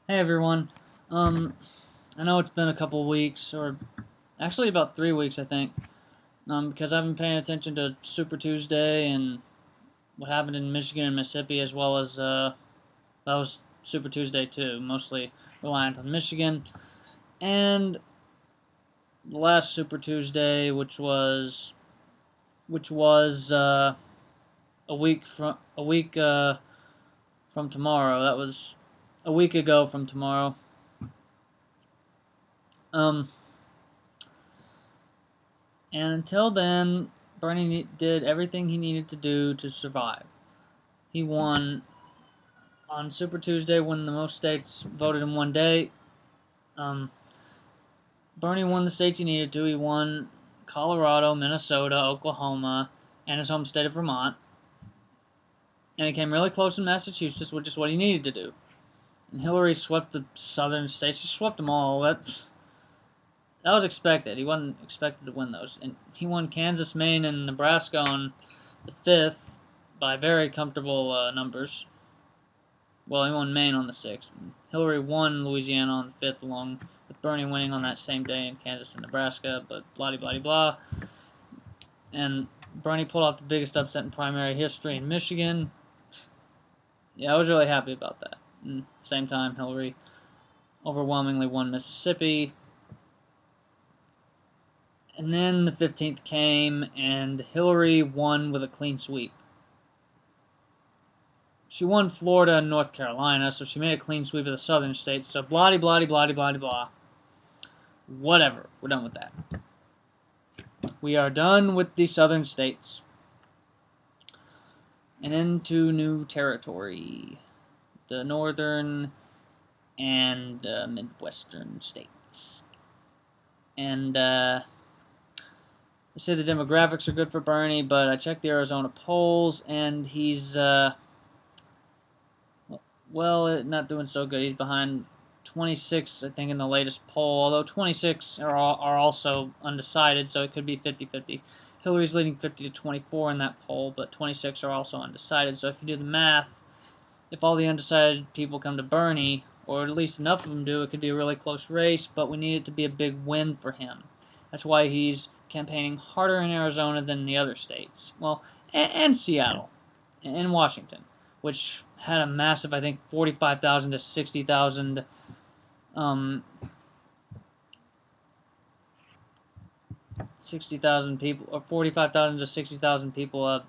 Hey everyone. Um, I know it's been a couple of weeks, or actually about 3 weeks, I think, because I've been paying attention to Super Tuesday and what happened in Michigan and Mississippi, as well as that was Super Tuesday too, mostly reliant on Michigan, and the last Super Tuesday, which was a week from tomorrow. That was a week ago from tomorrow. Um, And until then, Bernie did everything he needed to do to survive. He won on Super Tuesday when the most states voted in one day. Um, Bernie won the states he needed to. He won Colorado, Minnesota, Oklahoma, and his home state of Vermont. And he came really close in Massachusetts, which is what he needed to do. And Hillary swept the southern states. She swept them all. That was expected. He wasn't expected to win those. And he won Kansas, Maine, and Nebraska on the 5th by very comfortable numbers. Well, he won Maine on the 6th. Hillary won Louisiana on the 5th, along with Bernie winning on that same day in Kansas and Nebraska, but blah, blah, blah. And Bernie pulled off the biggest upset in primary history in Michigan. Yeah, I was really happy about that. And at the same time, Hillary overwhelmingly won Mississippi. And then the 15th came, and Hillary won with a clean sweep. She won Florida and North Carolina, so she made a clean sweep of the southern states. So blah blah blah blah blah. Whatever. We're done with that. We are done with the southern states. And into new territory. The northern and midwestern states. And they say the demographics are good for Bernie, but I checked the Arizona polls, and he's, not doing so good. He's behind 26, I think, in the latest poll, although 26 are also undecided, so it could be 50-50. Hillary's leading 50 to 24 in that poll, but 26 are also undecided, so if you do the math, if all the undecided people come to Bernie, or at least enough of them do, it could be a really close race, but we need it to be a big win for him. That's why he's campaigning harder in Arizona than the other states. Well, and Seattle, and Washington, which had a massive, I think, 45,000 to 60,000 60,000 people, or 45,000 to 60,000 people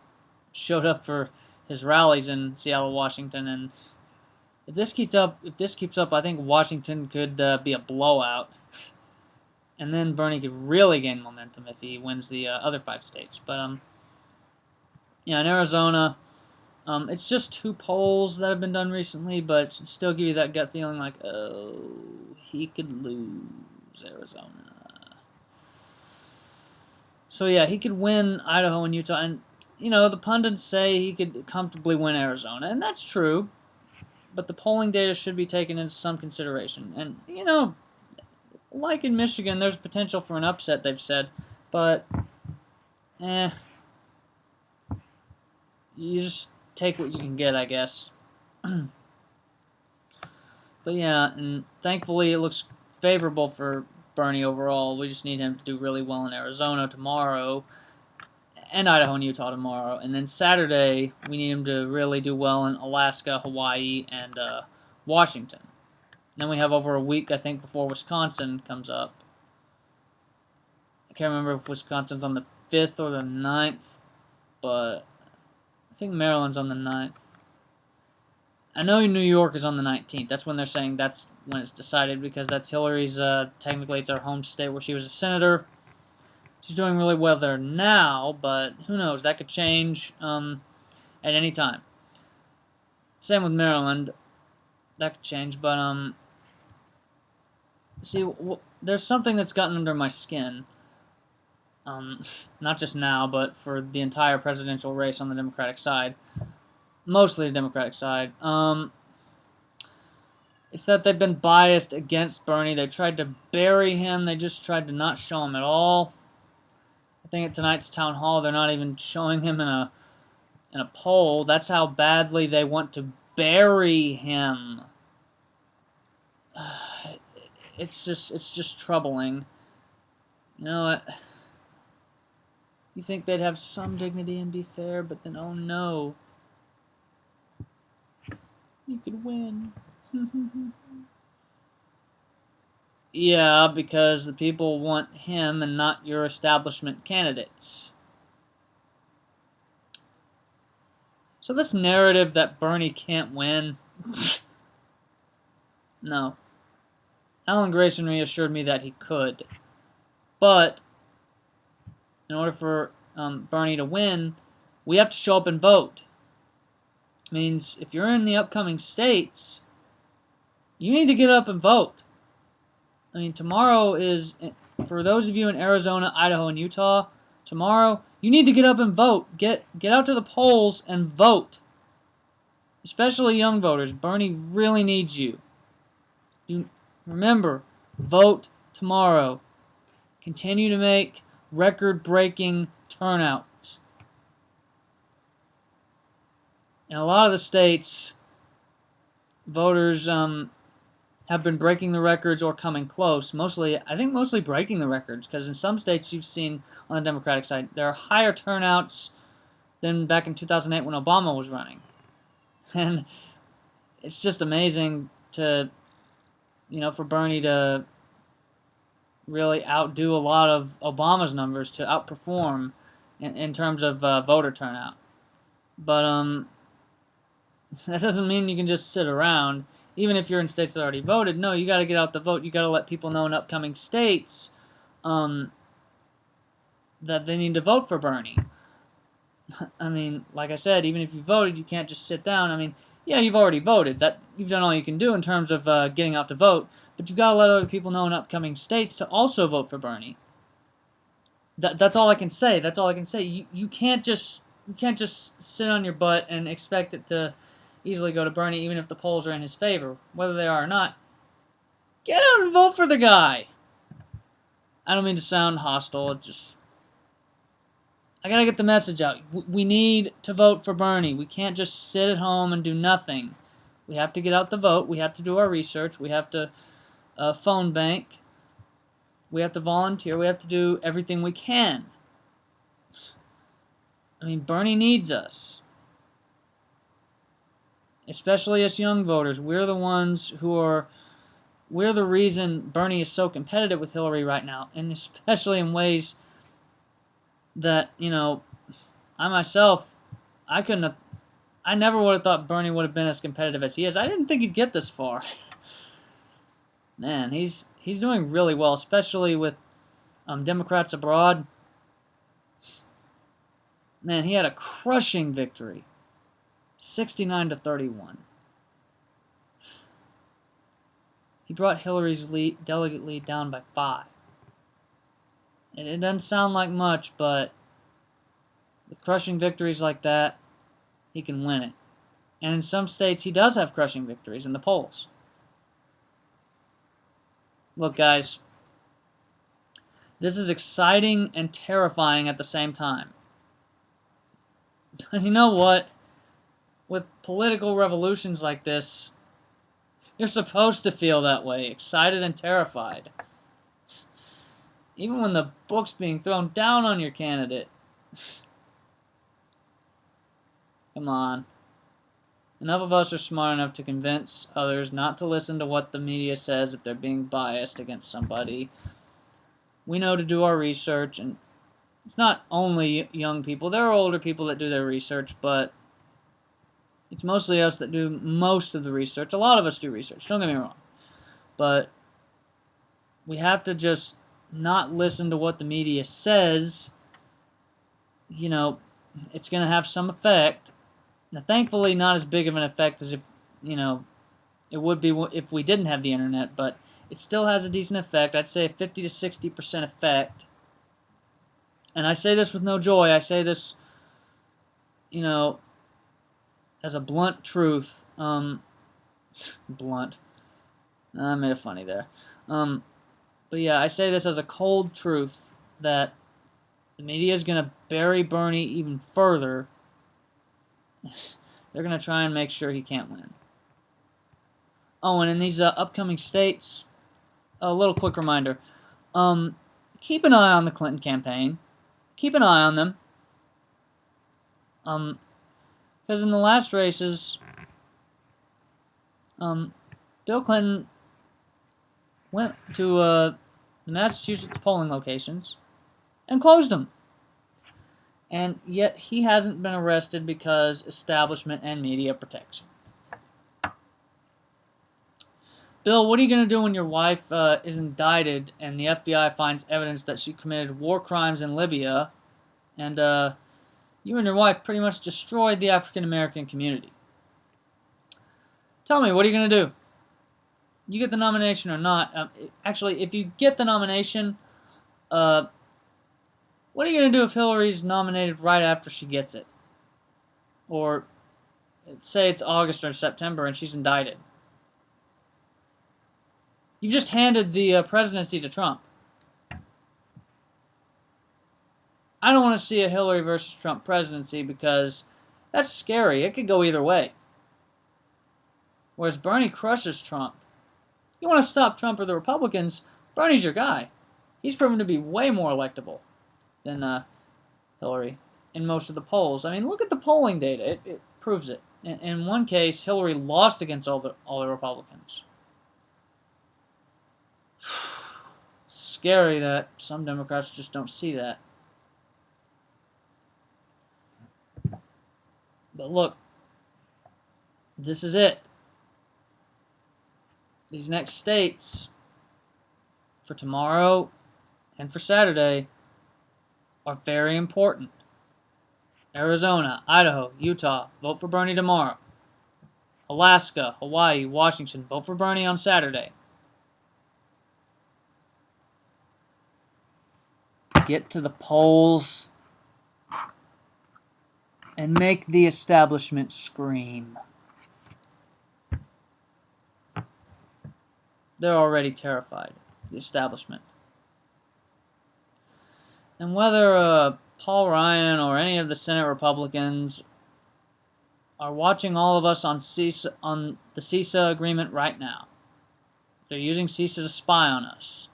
showed up for his rallies in Seattle, Washington, and if this keeps up, I think Washington could be a blowout, and then Bernie could really gain momentum if he wins the other 5 states. But in Arizona, it's just 2 polls that have been done recently, but it should still give you that gut feeling like, oh, he could lose Arizona. So yeah, he could win Idaho and Utah, and the pundits say he could comfortably win Arizona, and that's true. But the polling data should be taken into some consideration. And like in Michigan, there's potential for an upset, they've said, but you just take what you can get, I guess. But yeah, and thankfully it looks favorable for Bernie overall. We just need him to do really well in Arizona tomorrow, and Idaho and Utah tomorrow. And then Saturday, we need him to really do well in Alaska, Hawaii, and Washington. And then we have over a week, I think, before Wisconsin comes up. I can't remember if Wisconsin's on the 5th or the 9th, but I think Maryland's on the 9th. I know New York is on the 19th. That's when they're saying that's when it's decided, because that's Hillary's, technically it's our home state where she was a senator. She's doing really well there now, but who knows? That could change at any time. Same with Maryland. That could change, but see, there's something that's gotten under my skin. Not just now, but for the entire presidential race on the Democratic side. Mostly the Democratic side. It's that they've been biased against Bernie. They tried to bury him. They just tried to not show him at all. I think at tonight's town hall, they're not even showing him in a poll. That's how badly they want to bury him. it's just troubling. You know, you think they'd have some dignity and be fair, but then oh no, you could win. Yeah, because the people want him and not your establishment candidates. So this narrative that Bernie can't win, no. Alan Grayson reassured me that he could. But in order for Bernie to win, we have to show up and vote. It means if you're in the upcoming states, you need to get up and vote. I mean, tomorrow is, for those of you in Arizona, Idaho, and Utah, tomorrow, you need to get up and vote. Get out to the polls and vote. Especially young voters. Bernie really needs you. Remember, vote tomorrow. Continue to make record-breaking turnouts. In a lot of the states, voters have been breaking the records or coming close. I think mostly breaking the records, because in some states you've seen on the Democratic side, there are higher turnouts than back in 2008 when Obama was running. And it's just amazing to, for Bernie to really outdo a lot of Obama's numbers, to outperform in terms of voter turnout. But that doesn't mean you can just sit around. Even if you're in states that already voted, no, you got to get out the vote. You got to let people know in upcoming states that they need to vote for Bernie. I mean, like I said, even if you voted, you can't just sit down. I mean, yeah, you've already voted. That you've done all you can do in terms of getting out to vote, but you got to let other people know in upcoming states to also vote for Bernie. That's all I can say. That's all I can say. You can't just sit on your butt and expect it to easily go to Bernie, even if the polls are in his favor, whether they are or not. Get out and vote for the guy. I don't mean to sound hostile. I gotta get the message out. We need to vote for Bernie. We can't just sit at home and do nothing. We have to get out the vote. We have to do our research. We have to phone bank. We have to volunteer. We have to do everything we can. I mean, Bernie needs us. Especially us young voters. We're the ones we're the reason Bernie is so competitive with Hillary right now. And especially in ways that, I myself, I never would have thought Bernie would have been as competitive as he is. I didn't think he'd get this far. Man, he's doing really well, especially with Democrats abroad. Man, he had a crushing victory. 69-31. He brought Hillary's delegate lead down by 5. It doesn't sound like much, but with crushing victories like that, he can win it. And in some states, he does have crushing victories in the polls. Look, guys, this is exciting and terrifying at the same time. But you know what? With political revolutions like this, you're supposed to feel that way, excited and terrified. Even when the book's being thrown down on your candidate. Come on. Enough of us are smart enough to convince others not to listen to what the media says if they're being biased against somebody. We know to do our research, and it's not only young people. There are older people that do their research, but it's mostly us that do most of the research. A lot of us do research, don't get me wrong. But we have to just not listen to what the media says. It's going to have some effect. Now, thankfully, not as big of an effect as if, it would be if we didn't have the internet, but it still has a decent effect. I'd say a 50 to 60% effect. And I say this with no joy. I say this, as a blunt truth. Blunt. I made it funny there. But yeah, I say this as a cold truth that the media is going to bury Bernie even further. They're going to try and make sure he can't win. Oh, and in these upcoming states, a little quick reminder. Keep an eye on the Clinton campaign. Keep an eye on them. Because in the last races, Bill Clinton went to the Massachusetts polling locations and closed them. And yet he hasn't been arrested because establishment and media protection. Bill, what are you going to do when your wife is indicted and the FBI finds evidence that she committed war crimes in Libya and you and your wife pretty much destroyed the African American community? Tell me, what are you going to do? You get the nomination or not? Actually, if you get the nomination, what are you going to do if Hillary's nominated right after she gets it? Or say it's August or September and she's indicted. You've just handed the presidency to Trump. I don't want to see a Hillary versus Trump presidency because that's scary. It could go either way. Whereas Bernie crushes Trump. You want to stop Trump or the Republicans, Bernie's your guy. He's proven to be way more electable than Hillary in most of the polls. I mean, look at the polling data. It proves it. In one case, Hillary lost against all the Republicans. It's scary that some Democrats just don't see that. But look, this is it. These next states for tomorrow and for Saturday are very important. Arizona, Idaho, Utah, vote for Bernie tomorrow. Alaska, Hawaii, Washington, vote for Bernie on Saturday. Get to the polls and make the establishment scream. They're already terrified, the establishment. And whether Paul Ryan or any of the Senate Republicans are watching all of us on the CISA agreement right now, they're using CISA to spy on us.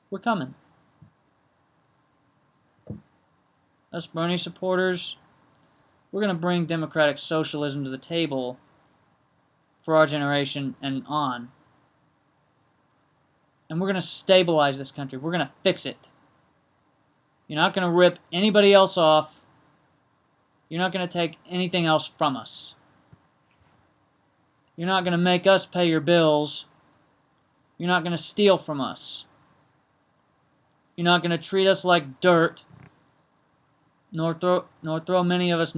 We're coming. Us Bernie supporters, we're going to bring democratic socialism to the table for our generation and on. And we're going to stabilize this country. We're going to fix it. You're not going to rip anybody else off. You're not going to take anything else from us. You're not going to make us pay your bills. You're not going to steal from us. You're not going to treat us like dirt, nor throw many of us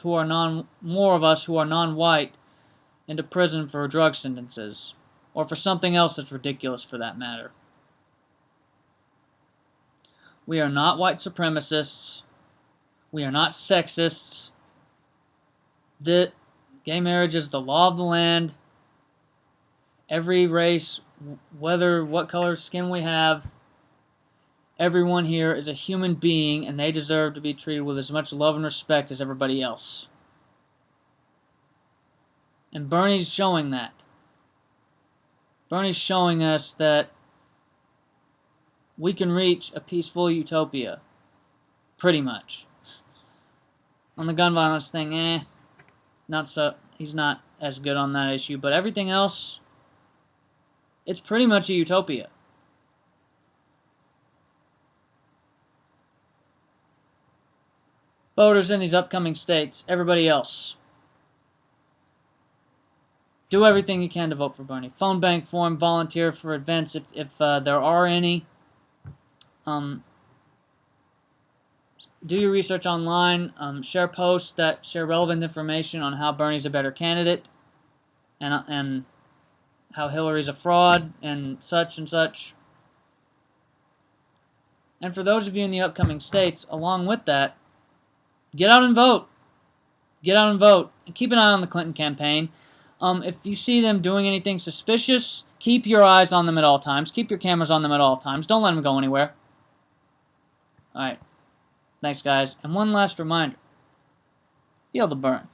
who are non-white into prison for drug sentences, or for something else that's ridiculous for that matter. We are not white supremacists. We are not sexists. Gay marriage is the law of the land. Every race, what color of skin we have, everyone here is a human being and they deserve to be treated with as much love and respect as everybody else. And Bernie's showing that. Bernie's showing us that we can reach a peaceful utopia. Pretty much. On the gun violence thing, not so. He's not as good on that issue, but everything else, it's pretty much a utopia. Voters in these upcoming states, everybody else, do everything you can to vote for Bernie. Phone bank for him, volunteer for events if there are any. Do your research online. Share posts that share relevant information on how Bernie's a better candidate and how Hillary's a fraud and such and such. And for those of you in the upcoming states, along with that, get out and vote. Get out and vote. And keep an eye on the Clinton campaign. If you see them doing anything suspicious, keep your eyes on them at all times. Keep your cameras on them at all times. Don't let them go anywhere. Alright. Thanks, guys. And one last reminder. Feel the burn.